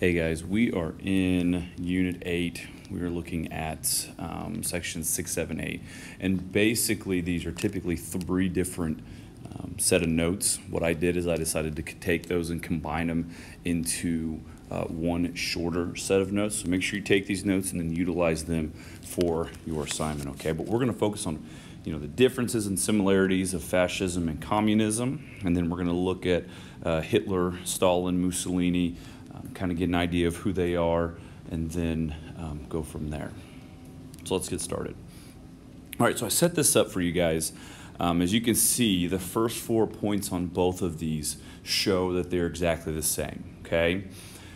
Hey guys, we are in Unit 8. We are looking at Sections 6, 7, 8. And basically these are typically three different set of notes. What I did is I decided to take those and combine them into one shorter set of notes. So make sure you take these notes and then utilize them for your assignment, okay? But we're going to focus on the differences and similarities of fascism and communism. And then we're going to look at Hitler, Stalin, Mussolini, kind of get an idea of who they are, and then go from there. So let's get started. All right, so I set this up for you guys. As you can see, the first 4 points on both of these show that they're exactly the same, okay?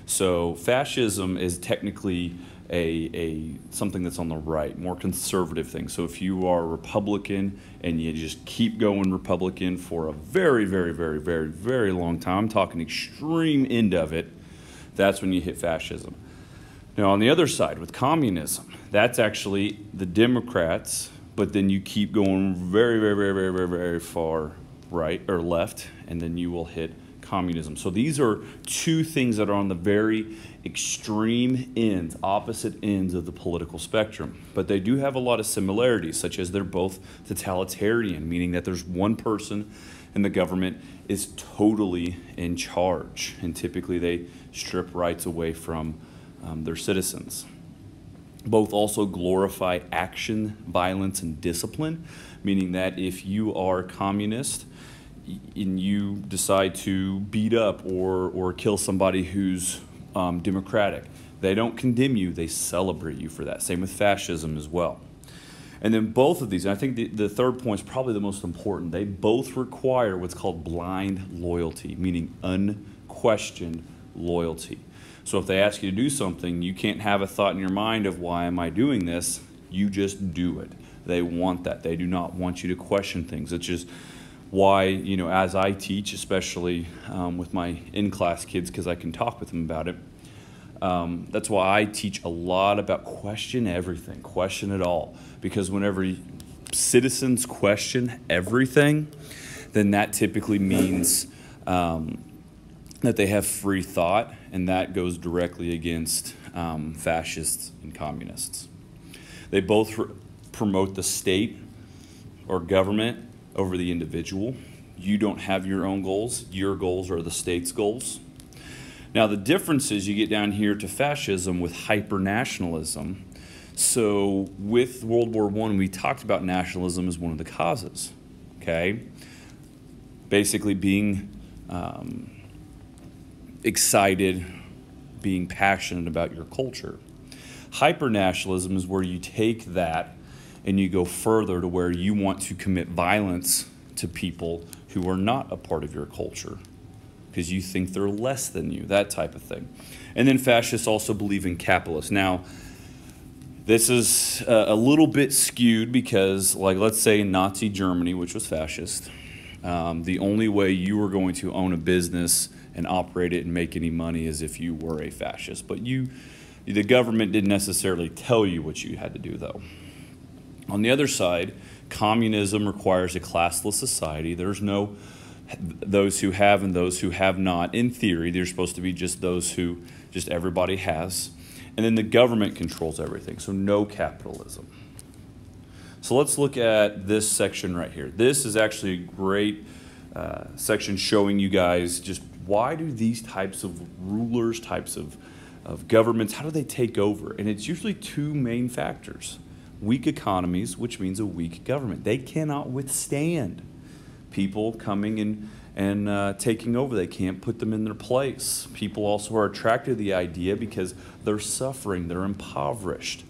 So fascism is technically something that's on the right, more conservative thing. So if you are Republican and you just keep going Republican for a very, very, very, very, very long time, I'm talking extreme end of it, that's when you hit fascism. Now, on the other side, with communism, that's actually the Democrats, but then you keep going very, very, very, very, very, very far right or left, and then you will hit communism. So these are two things that are on the very extreme ends, opposite ends of the political spectrum. But they do have a lot of similarities, such as they're both totalitarian, meaning that there's one person and the government is totally in charge. And typically they strip rights away from their citizens. Both also glorify action, violence, and discipline, meaning that if you are a communist and you decide to beat up or kill somebody who's democratic, they don't condemn you, they celebrate you for that. Same with fascism as well. And then both of these, and I think the third point is probably the most important, they both require what's called blind loyalty, meaning unquestioned loyalty. So if they ask you to do something, you can't have a thought in your mind of why am I doing this? You just do it. They want that. They do not want you to question things. It's just why, as I teach, especially with my in-class kids, because I can talk with them about it, that's why I teach a lot about question everything, question it all. Because whenever citizens question everything, then that typically means that they have free thought, and that goes directly against fascists and communists. They both promote the state or government over the individual. You don't have your own goals. Your goals are the state's goals. Now, the difference is you get down here to fascism with hyper-nationalism. So with World War I, we talked about nationalism as one of the causes, okay? Basically being excited, being passionate about your culture. Hyper-nationalism is where you take that and you go further to where you want to commit violence to people who are not a part of your culture because you think they're less than you, that type of thing. And then fascists also believe in capitalists. Now, this is a little bit skewed because, like, let's say Nazi Germany, which was fascist, the only way you were going to own a business and operate it and make any money is if you were a fascist. But the government didn't necessarily tell you what you had to do, though. On the other side, communism requires a classless society. There's no those who have and those who have not. In theory, they're supposed to be just those who just everybody has. And then the government controls everything, so no capitalism. So let's look at this section right here. This is actually a great section showing you guys just why do these types of rulers, types of governments, how do they take over? And it's usually two main factors. Weak economies, which means a weak government. They cannot withstand people coming and taking over. They can't put them in their place. People also are attracted to the idea because they're suffering, they're impoverished,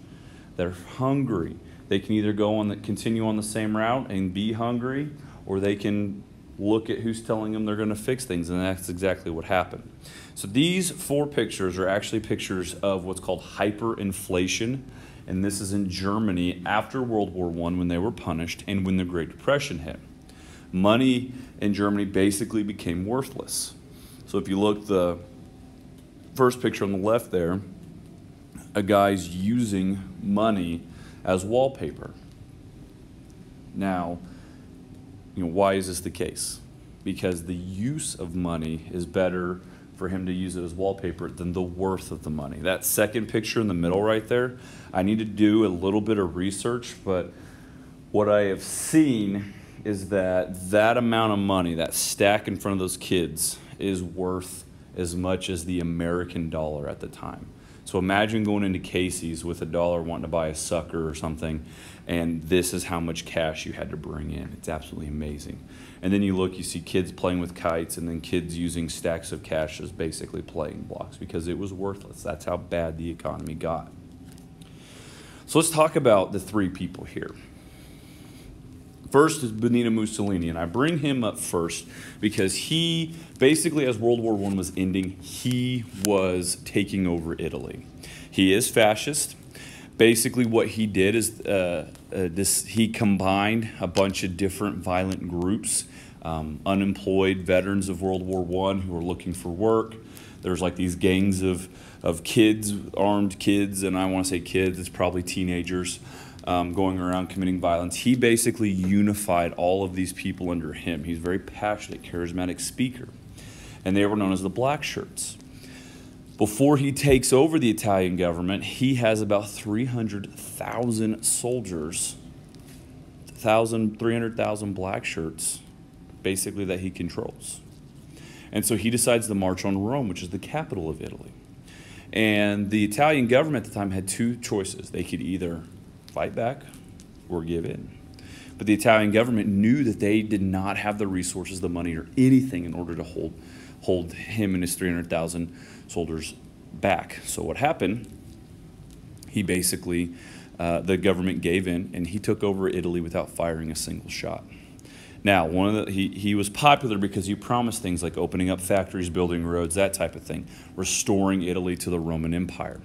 they're hungry. They can either continue on the same route and be hungry, or they can look at who's telling them they're going to fix things, and that's exactly what happened. So these four pictures are actually pictures of what's called hyperinflation, and this is in Germany after World War I when they were punished and when the Great Depression hit. Money in Germany basically became worthless. So if you look the first picture on the left there, a guy's using money as wallpaper. Now, why is this the case? Because the use of money is better for him to use it as wallpaper than the worth of the money. That second picture in the middle right there, I need to do a little bit of research, but what I have seen is that that amount of money, that stack in front of those kids, is worth as much as the American dollar at the time. So imagine going into Casey's with $1 wanting to buy a sucker or something, and this is how much cash you had to bring in. It's absolutely amazing. And then you look, you see kids playing with kites, and then kids using stacks of cash as basically playing blocks because it was worthless. That's how bad the economy got. So let's talk about the three people here. First is Benito Mussolini, and I bring him up first because he, basically as World War I was ending, he was taking over Italy. He is fascist. Basically what he did is he combined a bunch of different violent groups, unemployed veterans of World War I who were looking for work. There's like these gangs of kids, armed kids, and I want to say kids, it's probably teenagers, going around committing violence. He basically unified all of these people under him. He's a very passionate, charismatic speaker. And they were known as the Black Shirts. Before he takes over the Italian government, he has about 300,000 soldiers, 300,000 black shirts, basically, that he controls. And so he decides to march on Rome, which is the capital of Italy. And the Italian government at the time had two choices. They could either fight back or give in. But the Italian government knew that they did not have the resources, the money, or anything in order to hold him and his 300,000 soldiers back. So what happened, he basically, the government gave in, and he took over Italy without firing a single shot. Now, he was popular because he promised things like opening up factories, building roads, that type of thing, restoring Italy to the Roman Empire.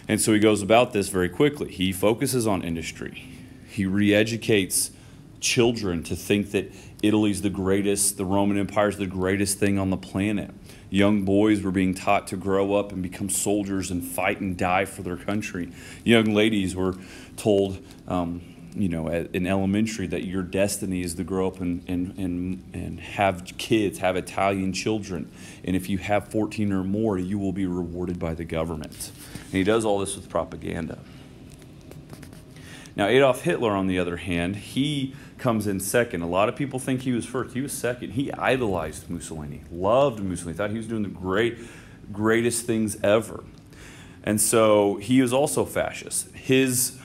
And so he goes about this very quickly. He focuses on industry. He re-educates children to think that Italy's the greatest, the Roman Empire is the greatest thing on the planet. Young boys were being taught to grow up and become soldiers and fight and die for their country. Young ladies were told, in elementary that your destiny is to grow up and have kids, have Italian children. And if you have 14 or more, you will be rewarded by the government. And he does all this with propaganda. Now, Adolf Hitler, on the other hand, he comes in second. A lot of people think he was first. He was second. He idolized Mussolini, loved Mussolini, thought he was doing the greatest things ever. And so he was also fascist. His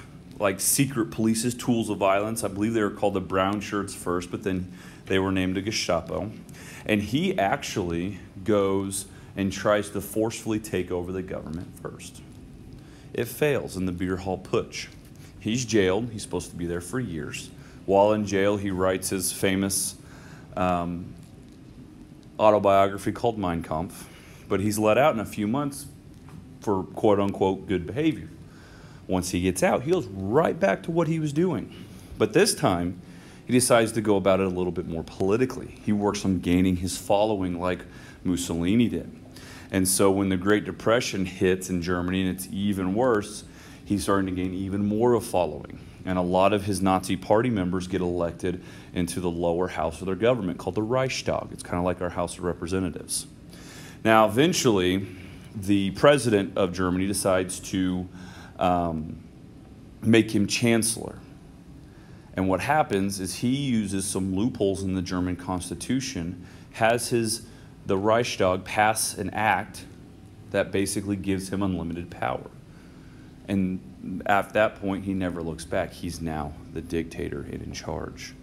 secret police, his tools of violence, I believe they were called the Brown Shirts first, but then they were named the Gestapo. And he actually goes and tries to forcefully take over the government first. It fails in the beer hall putsch. He's jailed. He's supposed to be there for years. While in jail, he writes his famous autobiography called Mein Kampf, but he's let out in a few months for quote-unquote good behavior. Once he gets out, he goes right back to what he was doing. But this time, he decides to go about it a little bit more politically. He works on gaining his following like Mussolini did. And so when the Great Depression hits in Germany, and it's even worse, he's starting to gain even more of a following. And a lot of his Nazi party members get elected into the lower house of their government called the Reichstag. It's kind of like our House of Representatives. Now, eventually, the president of Germany decides to make him chancellor. And what happens is he uses some loopholes in the German Constitution, has the Reichstag pass an act that basically gives him unlimited power. And at that point, he never looks back. He's now the dictator and in charge.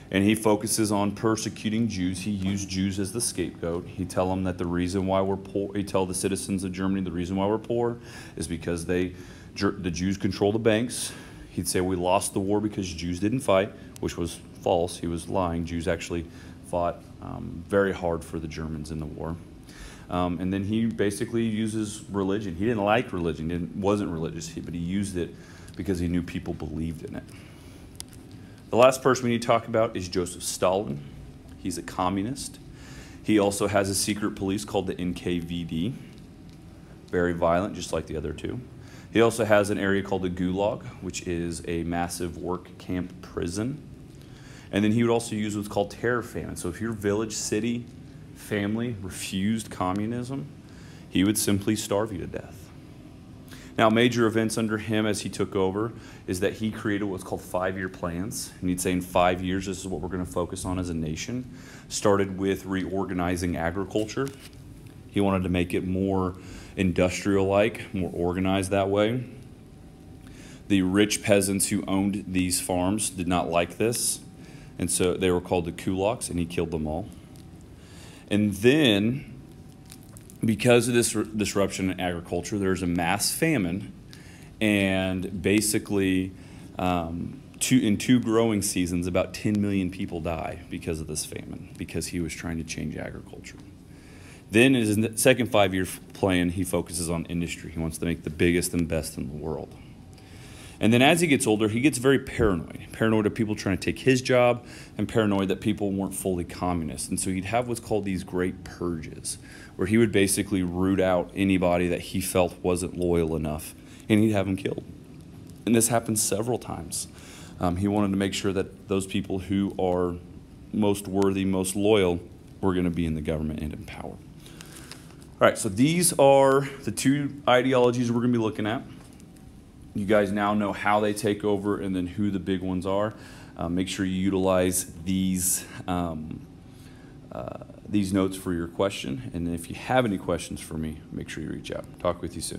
And he focuses on persecuting Jews. He used Jews as the scapegoat. He tell them that the reason why we're poor, he tell the citizens of Germany the reason why we're poor is because the Jews control the banks. He'd say we lost the war because Jews didn't fight, which was false. He was lying. Jews actually fought very hard for the Germans in the war. And then he basically uses religion. He didn't like religion, wasn't religious, but he used it because he knew people believed in it. The last person we need to talk about is Joseph Stalin. He's a communist. He also has a secret police called the NKVD. Very violent, just like the other two. He also has an area called the Gulag, which is a massive work camp prison. And then he would also use what's called terror famine. So if your village, city family refused communism, he would simply starve you to death. Now, major events under him as he took over is that he created what's called 5-year plans. And he'd say in 5 years, this is what we're going to focus on as a nation. Started with reorganizing agriculture. He wanted to make it more industrial-like, more organized that way. The rich peasants who owned these farms did not like this, and so they were called the kulaks, and he killed them all. And then, because of this disruption in agriculture, there's a mass famine, and basically, in 2 growing seasons, about 10 million people die because of this famine, because he was trying to change agriculture. Then in his second 5-year plan, he focuses on industry. He wants to make the biggest and best in the world. And then as he gets older, he gets very paranoid. Paranoid of people trying to take his job, and paranoid that people weren't fully communist. And so he'd have what's called these great purges, where he would basically root out anybody that he felt wasn't loyal enough, and he'd have them killed. And this happened several times. He wanted to make sure that those people who are most worthy, most loyal, were going to be in the government and in power. All right, so these are the 2 ideologies we're going to be looking at. You guys now know how they take over and then who the big ones are. Make sure you utilize these notes for your question. And if you have any questions for me, make sure you reach out. Talk with you soon.